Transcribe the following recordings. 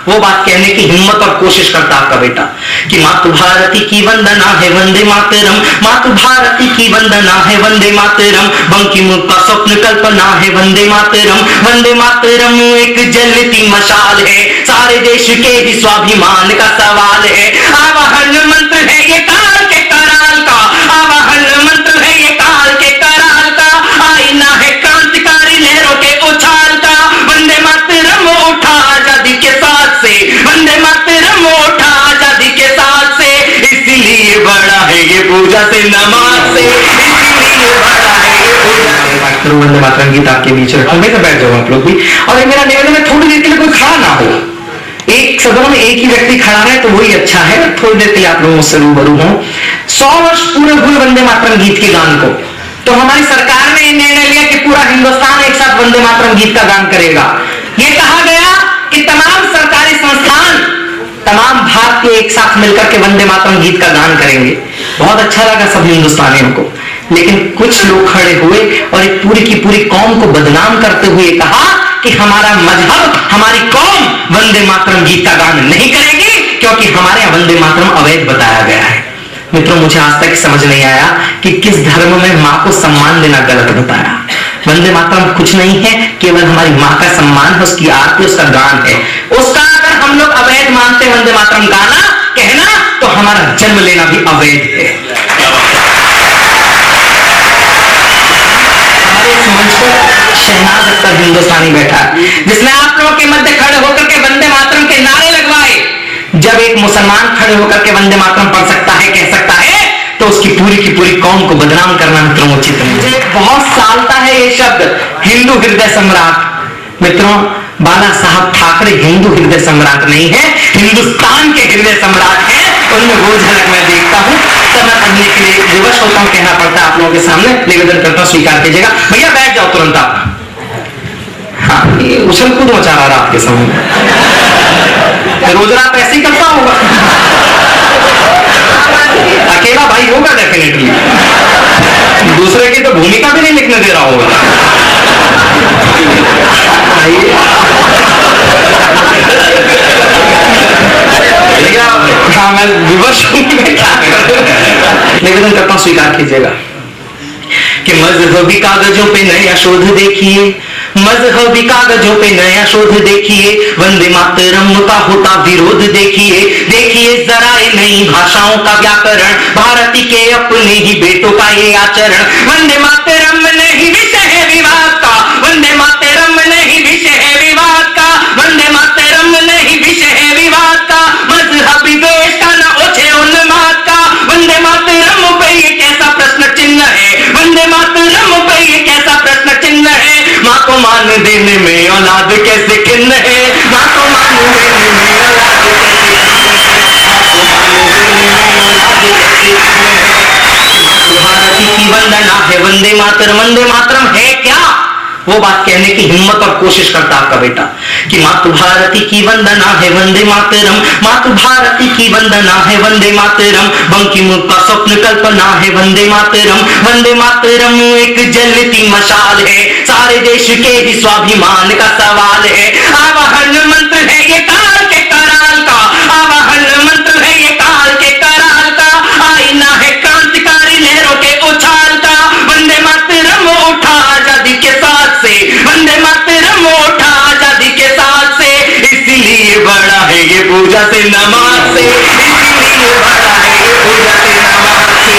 वो बात कहने की हिम्मत और कोशिश करता आपका बेटा कि मातु भारती की वंदना है वंदे मातरम, मातु भारती की वंदना है वंदे मातरम, बंकिम का स्वप्न कल्पना है वंदे मातरम, वंदे मातरम एक जलती मशाल है, सारे देश के ही स्वाभिमान का सवाल है। आवाहन मंत्र है ये काल के कराल का, आवाहन मंत्र है ये काल के कराल का, आईना है क्रांतिकारी लहरों के उछाल का, वंदे मातरम उठा आजादी के साथ से, वंदे मातरम उठा आजादी के साथ से, इसीलिए बड़ा है ये पूजा से नमाज से, इसीलिए बड़ा है ये पूजा। वंदे मातरम गीत आपके बीच रखो, मैं बैठ जाऊँ आप लोग भी। और ये मेरा निवेदन है थोड़ी देर के लिए कोई खड़ा ना हो, एक सदन में एक ही व्यक्ति खड़ा है तो वही अच्छा है, थोड़ी देर के लिए आप लोगों से रूबरू हों। 100 वर्ष पूरे हुए वंदे मातरम गीत के गान को, तो हमारी सरकार ने निर्णय लिया कि पूरा हिंदुस्तान एक साथ वंदे मातरम गीत का गान करेगा। ये कहा गया कि तमाम सरकारी संस्थान, तमाम भारतीय एक साथ मिलकर के वंदे मातरम गीत का गान करेंगे। बहुत अच्छा लगा सभी हिंदुस्तानियों को, लेकिन कुछ लोग खड़े हुए और एक पूरी की पूरी कौम को बदनाम करते हुए कहा कि हमारा मजहब, हमारी कौम वंदे मातरम गीत का गान नहीं करेगी क्योंकि हमारे यहाँ वंदे मातरम अवैध बताया गया है। मित्रों, मुझे आज तक समझ नहीं आया कि किस धर्म में माँ को सम्मान देना गलत बताया। वंदे मातरम कुछ नहीं है, केवल हमारी माँ का सम्मान है, उसकी आरती, उसका गान है। उसका अगर हम लोग अवैध मानते वंदे मातरम गाना कहना, तो हमारा जन्म लेना भी अवैध है। शहनाज अख्तर हिंदुस्तानी बैठा जिसने आप लोगों के मध्य खड़े होकर के वंदे मातरम के नारे लगवाए। जब एक मुसलमान खड़े होकर के वंदे मातरम पढ़ सकता है, कह सकता है, तो उसकी पूरी की पूरी कौम को बदनाम करना मित्रों उचित नहीं। मुझे बहुत सालता है ये शब्द हिंदू हृदय सम्राट। मित्रों, बाला साहब ठाकरे हिंदू हृदय सम्राट नहीं है, हिंदुस्तान के हृदय सम्राट है। उनमें वो झलक मैं देखता हूँ, तब मैं पढ़ने के लिए विवश होता हूँ, कहना पड़ता है आप लोगों के सामने। निवेदन करता हूँ, स्वीकार कीजिएगा। भैया बैठ जाओ तुरंत आप। हाँ, ये उछल कूद मचा रहा रात के समय, रोज रात ऐसे ही करता होगा। अकेला भाई होगा डेफिनेटली, दूसरे की तो भूमिका भी नहीं लिखने दे रहा होगा। हाँ, मैं विवश हूं, मैं क्या करूं। निवेदन करता हूं, स्वीकार कीजिएगा कि मजहबी कागजों पे नया शोध देखिए, मजहबी कागजों पे नया शोध देखिए, वंदे मातरम का होता विरोध देखिए, देखिए जरा नई भाषाओं का व्याकरण, भारती के अपने ही बेटों का ये आचरण। वंदे मातरम नहीं विषय है विवाद का, वंदे मातरम नहीं विषय है विवाद का, वंदे मातरम नहीं विषय है विवाद का, मजहबी द्वेष का न ओछे उन्माद का, वंदे मातरम पे ये कैसा प्रश्न चिन्ह है, वंदे मातरम पे ये कैसा प्रश्न चिन्ह है। माँ को मान देने में औलाद कैसे खिन्न है, माँ को मान देने में औलाद कैसे भारती की वंदना है वंदे मातरम, वंदे मातरम है क्या, वो बात कहने की हिम्मत और कोशिश करता आपका बेटा कि मातु भारती की वंदना है वंदे मातरम, मातु भारती की वंदना है वंदे मातरम, बंकिम का स्वप्न कल्पना है वंदे मातरम, वंदे मातरम एक जलती मशाल है, सारे देश के ही स्वाभिमान का सवाल है। आवाहन मंत्र है ये काल के कराल का, आवाहन मंत्र है ये काल के कराल का, आईना है क्रांतिकारी लहरों के उछाल का, वंदे मातरम उठा आजादी के साथ से, वंदे मातरम उठा आजादी के साथ से, इसीलिए बड़ा है ये पूजा से नमाज से, इसीलिए बड़ा है ये पूजा से नमाज से,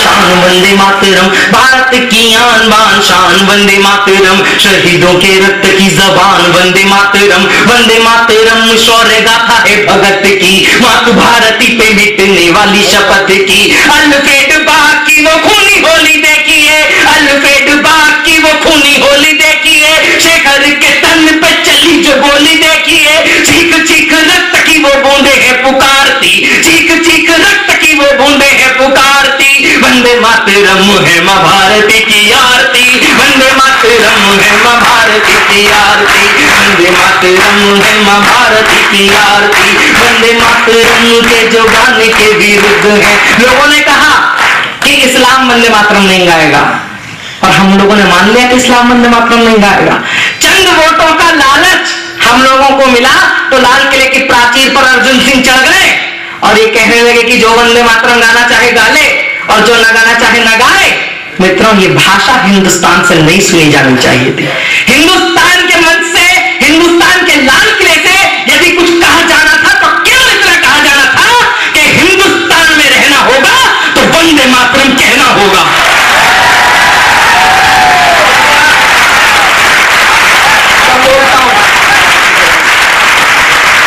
शान वंदे मातरम, भारत की आन बान शान वंदे मातरम, शहीदों के रक्त की जबान वंदे मातरम, वंदे मातरम शौर्य गाथा है भगत की, मातु भारती पे मिटने वाली शपथ की, अल्फ्रेड बाग की वो खूनी होली देखिए, अल्फ्रेड बाग की वो खूनी होली देखिए, शेखर के तन पे चली जो गोली देखिए, चीख चीख रक्त की वो बूंदे है पुकारती, चीख चीख रक्त की वो बूंदे है पुकारती, वंदे मातरम है माँ भारती की आरती, वंदे मातरम है माँ भारती की आरती, वंदे मातरम है माँ भारती की आरती, वंदे मातरम के जो गाने के विरुद्ध है। लोगों ने कहा कि इस्लाम वंदे मातरम नहीं गाएगा, और हम लोगों ने मान लिया कि इस्लाम वंदे मातरम नहीं गाएगा। चंद वोटों का लालच हम लोगों को मिला तो लाल किले की प्राचीर पर अर्जुन सिंह चढ़ गए और ये कहने लगे कि जो वंदे मातरम गाना चाहे गा ले और जो न गाना चाहे न गाए। मित्रों, ये भाषा हिंदुस्तान से नहीं सुनी जानी चाहिए थी। हिंदुस्तान के मंच से, हिंदुस्तान के लाल किले से यदि कुछ कहा जाना था तो केवल इतना कहा जाना था कि हिंदुस्तान में रहना होगा तो वंदे मातरम कहना होगा।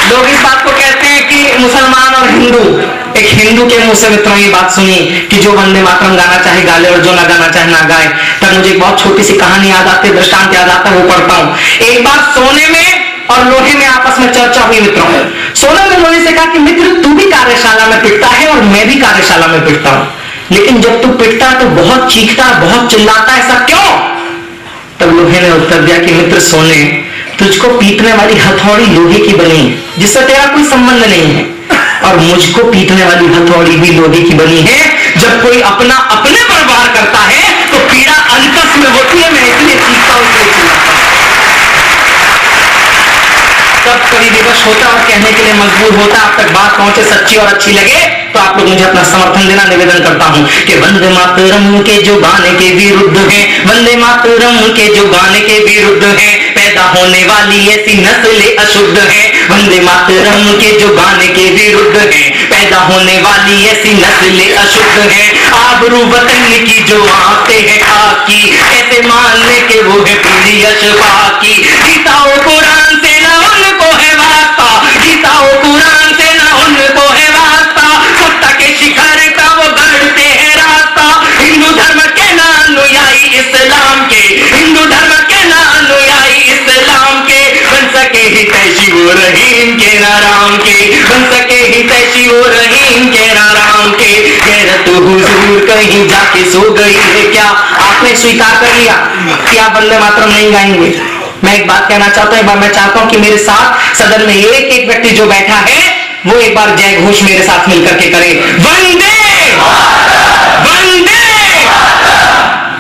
लोग इस बात को कहते हैं कि मुसलमान और हिंदू, एक हिंदू के मुंह से मित्रों ये बात सुनी कि जो वंदे मातरम गाना चाहे गा ले और जो ना गाना चाहे ना गाए। तब मुझे एक बहुत छोटी सी कहानी याद आती है, दृष्टांत याद आता है, वो पढ़ता हूं। एक बार सोने में और लोहे में आपस में चर्चा हुई मित्रों। सोने में लोहे से कहा कि मित्र तू भी कार्यशाला में पिटता है और मैं भी कार्यशाला में पिटता हूं, लेकिन जब तू पिटता है तो बहुत चीखता है, बहुत चिल्लाता है, ऐसा क्यों? तब लोहे ने उत्तर दिया कि मित्र सोने, तुझको पीटने वाली हथौड़ी लोहे की बनी है जिससे तेरा कोई संबंध नहीं है, और मुझको पीटने वाली हथौड़ी भी लोहे की बनी है। जब कोई अपना अपने पर वार करता है तो पीड़ा अंतस में होती है, मैं इसलिए चीखता हूं, इसलिए चिल्लाता हूं। तब कभी विवश होता और कहने के लिए मजबूर होता, आप तक बात पहुंचे, सच्ची और अच्छी लगे तो आप लोग मुझे अपना समर्थन देना, निवेदन करता हूं कि वंदे मातरम के जो गाने के विरुद्ध हैं, वंदे मातरम के जो गाने के विरुद्ध हैं, पैदा होने वाली ऐसी नस्लें अशुद्ध हैं। वंदे मातरम के जो गाने के विरुद्ध हैं, पैदा होने वाली ऐसी नस्लें अशुद्ध हैं। आबरू वतन की जो आते हैं खाकी, कैसे मानने के वो है पीढ़ी अशफाकी। गीताओ कुरान से ना उनको है वास्ता, गीताओ कुरान से ना उनको है वास्ता, सत्ता के शिखर का वो गढ़ते हैं रास्ता। हिंदू धर्म के ना अनुयायी इस्लाम के, हिंदू धर्म के ना अनुयायी इस्लाम के, बन सके ही तैशी वो रहीम के ना राम के, बन सके ही तैशी वो रहीम के ना राम के। गैरत हुजूर कहीं जाके सो गई है क्या? आपने स्वीकार कर लिया कि आप वंदे मातरम नहीं गाएंगे। मैं एक बात कहना चाहता हूं, मैं चाहता हूं कि मेरे साथ सदन में एक एक व्यक्ति जो बैठा है वो एक बार जय घोष मेरे साथ मिलकर के करे, वंदे वंदे।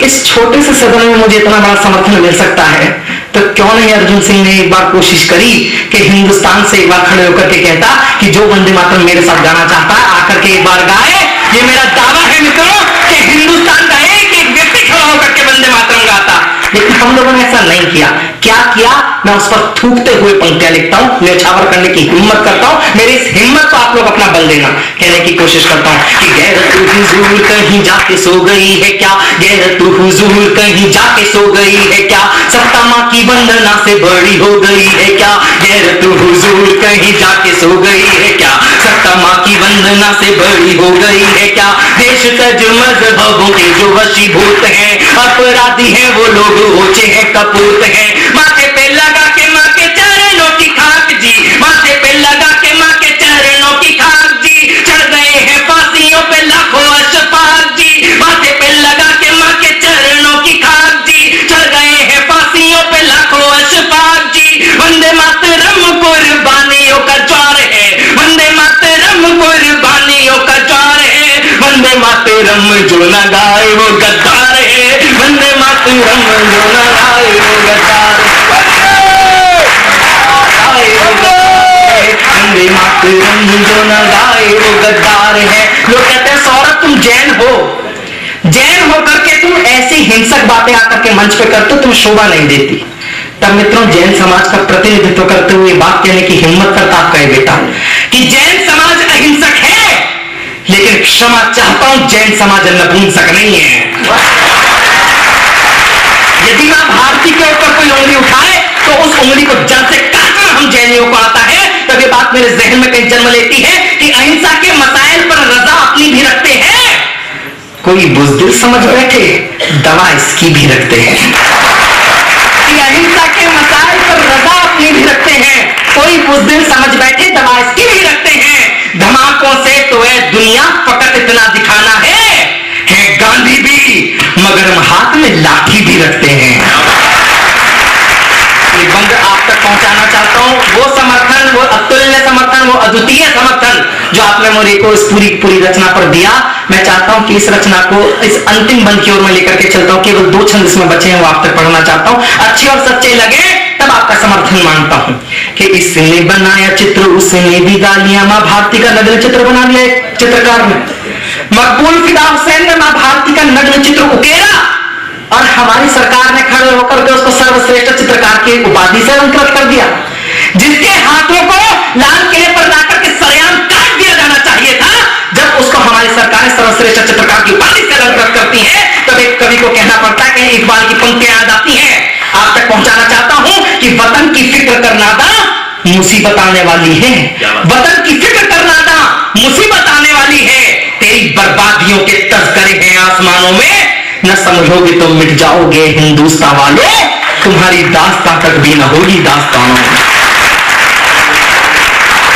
इस छोटे से सदन में मुझे इतना बड़ा समर्थन मिल सकता है तो क्यों नहीं अर्जुन सिंह ने एक बार कोशिश करी कि हिंदुस्तान से एक बार खड़े होकर के कहता कि जो वंदे मातरम मेरे साथ गाना चाहता है आकर के एक बार गाए। ये मेरा दावा है मित्रों कि हिंदुस्तान का एक एक व्यक्ति खड़ा होकर के वंदे मातरम गाता, लेकिन हम लोगों ने ऐसा नहीं किया। क्या किया? मैं उस पर थूकते हुए पंक्तियां लिखता हूं, न्यौछावर करने की हिम्मत करता हूं। मेरी इस हिम्मत को आप लोग अपना बल देना, कहने की कोशिश करता हूं कि गैरत हुजूर कहीं जाके सो गई है क्या, गैरत हुजूर कहीं जाके सो गई है क्या, सत्ता मां की वंदना से बड़ी हो गई है क्या, गैरत हुजूर कहीं जाके सो गई है क्या, सत्ता मां की वंदना से बड़ी हो गई है क्या। देश तज मजहबों के जो वशीभूत हैं, अपराधी हैं वो लोग ऊंचे हैं कपूत हैं। माथे पे लगा के मां के चरणों की खाक जी, माथे पे लगा के मां के चरणों की खाक जी, चढ़ गए हैं फांसियों पे लाखों अशफाक जी, माथे पे लगा के मां के चरणों की खाक जी, चढ़ गए हैं फांसियों पे लाखों अशफाक जी। वंदे मातरम कुर्बानियों का ज्वार है, वंदे मातरम कुर्बानियों का ज्वार है, वंदे मातरम जो न गाए वो गद्दार है, वंदे मातरम जो न गाए वो गद्दार है, वंदे मातरम जो न गाए वो गद्दार है। लोग कहते हैं सौरभ तुम जैन हो, जैन होकर के तुम ऐसी हिंसक बातें आकर के मंच पे करते हो, तुम शोभा नहीं देती। तब मित्रों जैन समाज का प्रतिनिधित्व करते हुए बात कहने की हिम्मत करता आपका ये बेटा कि जैन समाज अहिंसक है, लेकिन क्षमा चाहता हूं जैन समाज नपुंसक नहीं है। यदि मां भारती के ऊपर कोई उंगली उठाए तो उस उंगली को जड़ से काटना हम जैनियों को आता है। तब ये बात मेरे जहन में कहीं जन्म लेती है कि अहिंसा के मसाइल पर रजा अपनी भी रखते हैं, कोई बुज़दिल समझ बैठे दवा इसकी भी रखते हैं। अहिंसा के मसाइल पर रजा अपनी भी रखते हैं, कोई बुज़दिल समझ बैठे दवा इसकी भी रखते हैं। धमाकों से तो है दुनिया फकत इतना दिखाना है गांधी भी मगर हम हाथ में लाठी भी रखते हैं। ये बंद आप आप तक पहुंचाना चाहता हूं वो समर्थन, वो अतुल्य समर्थन, वो अद्वितीय समर्थन जो आपने मुझे को इस पूरी रचना पर दिया। मैं चाहता हूं कि इस रचना को इस अंतिम बंद की ओर मैं लेकर के चलता हूं। केवल 2 छंद इसमें बचे हैं, वो आप तक पढ़ना चाहता हूं। अच्छे और सच्चे लगे तब आपका समर्थन मांगता हूं कि इसने बनाया चित्र उसने भी गालियां। मां भारती का नग्न चित्र बना लिया एक चित्रकार ने। मकबूल फिदा हुसैन ने मां भारती का नग्न चित्र उकेरा और हमारी सरकार ने खड़े होकर के उसको सर्वश्रेष्ठ चित्रकार की उपाधि से अलंकृत कर दिया। जिसके हाथों को लाल किले पर जाकर के सरेआम काट दिया जाना चाहिए था, जब उसको हमारी सरकार सर्वश्रेष्ठ चित्रकार की उपाधि से अलंकृत करती है, तब एक कवि को कहना पड़ता है कि इकबाल की पंक्तियां याद आती हैं। आप तक पहुंचाना चाहता हूं कि वतन की फिक्र करना था मुसीबत आने वाली है। वतन की फिक्र करना था मुसीबत आने वाली है। तेरी बर्बादियों के तस्करे हैं आसमानों में, न समझोगे तो मिट जाओगे हिंदुस्तान वालों, तुम्हारी दास्तां तक भी न होगी दास्तानों में।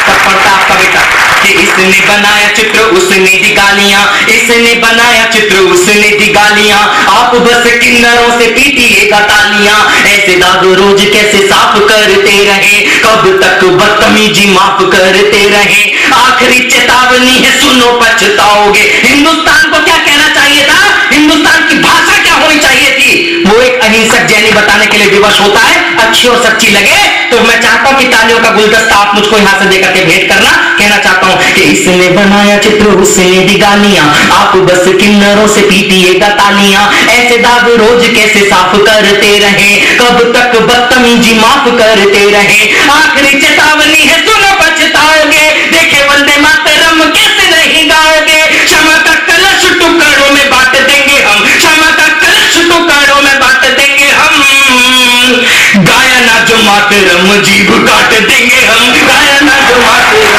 तब पढ़ता आपका बेटा कि इसने बनाया चित्र उसने दी गालियां, इसने बनाया चित्र उसने दी गालियां। आप बस किन्नरों से पीटिएगा तालियां, ऐसे दाग रोज कैसे साफ करते रहे, कब तक बदतमीजी माफ करते रहे। आखिरी चेतावनी है सुनो पछताओगे। हिंदुस्तान को क्या कहना चाहिए था, हिंदुस्तान की भाषा क्या होनी चाहिए थी, वो एक अहिंसक जैनी बताने के लिए विवश होता है। अच्छी और सच्ची लगे तो मैं चाहता हूं कि तालियों का गुलदस्ता आप मुझको यहां से देकर के भेंट करना। कहना चाहता हूं कि इसने बनाया चित्र उसने दी गालियां, आप बस किन्नरों से पीटिएगा तालियां। ऐसे दाग रोज कैसे साफ करते रहे, कब तक बदतमीजी माफ करते रहे। आखिरी चेतावनी है सुनो पछताओगे, देखे वंदे मातरम कैसे नहीं गाओगे। क्षमा का कलश टुकड़ों में बांट देंगे हम, क्षमा का कलश टुकड़ों में बांट देंगे हम। गाया ना जो मातरम जीभ काट देंगे हम, गाया ना जो मातरम।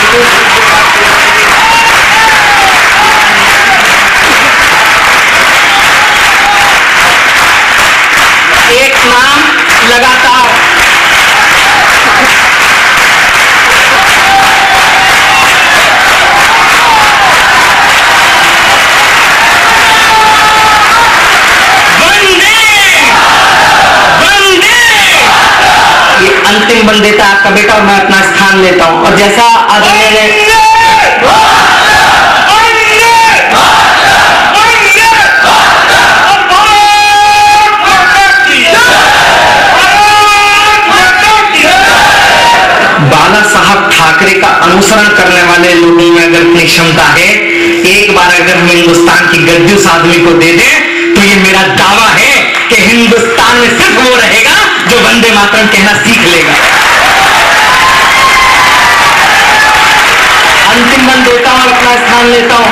एक नाम लगातार अंतिम बन देता आपका बेटा और मैं अपना स्थान लेता हूं। और जैसा आदरणीय ने बाला साहब ठाकरे का अनुसरण करने वाले लोगों में अगर इतनी क्षमता है, एक बार अगर हम हिंदुस्तान की गद्दी उस आदमी को दे दें तो ये मेरा दावा है कि हिंदुस्तान में सिर्फ वो रहेगा जो वंदे मातरम कहना सीख लेगा। अंतिम बंद देता हूं, अपना स्थान लेता हूं।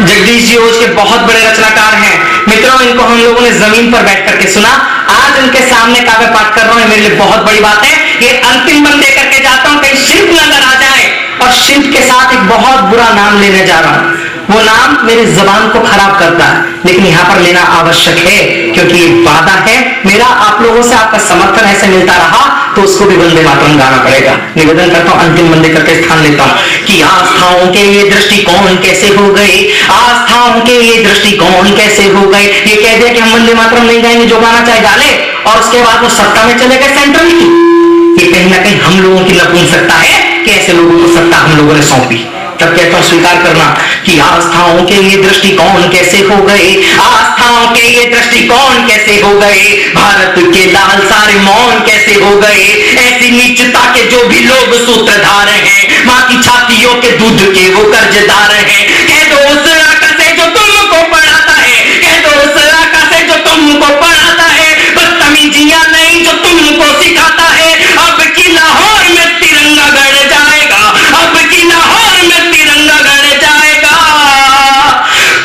जगदीश जी ओझ के बहुत बड़े रचनाकार हैं मित्रों, इनको हम लोगों ने जमीन पर बैठ करके सुना, आज इनके सामने काव्य पाठ कर रहा हूं, मेरे लिए बहुत बड़ी बात है। ये अंतिम बंद देकर के जाता हूं, कहीं शिल्प नजर आ जाए और शिल्प के साथ एक बहुत बुरा नाम लेने जा रहा हूं। वो नाम मेरी जबान को खराब करता है, लेकिन यहां पर लेना आवश्यक है क्योंकि ये वादा है मेरा आप लोगों से। आपका समर्थन ऐसे मिलता रहा तो उसको भी वंदे मातरम गाना पड़ेगा। निवेदन करता हूं, अंतिम बंदे करके स्थान लेता हूं कि आस्थाओं के ये दृष्टिकोण कैसे हो गए, आस्थाओं के ये दृष्टिकोण कैसे हो गए। ये कह दिया कि हम वंदे मातरम नहीं गाएंगे, जो गाना चाहे गा ले, और उसके बाद वो सत्ता में चले गए सेंट्रल की। ये कहीं ना कहीं हम लोगों की नपुंसकता है कि ऐसे लोगों को सत्ता हम लोगों ने सौंपी। तब कहता हूं स्वीकार करना कि आस्थाओं के ये दृष्टिकोण कैसे हो गए, आस्थाओं के ये दृष्टिकोण कैसे हो गए। भारत के लाल सारे मौन कैसे हो गए। ऐसी नीचता के जो भी लोग सूत्रधार हैं, मां की छातियों के दूध के वो कर्जदार हैं। कह दो उस आका से जो तुमको पढ़ाता है, कह दो उस आका से जो तुमको पढ़ाता है, बदतमीजियां नहीं जो तुमको सिखाता है। अब की लाहौर में तिरंगा गड़ जाएगा, अब की लाहौर में तिरंगा गड़ जाएगा,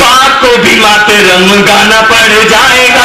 पाक को भी मातरम गाना पड़ जाएगा।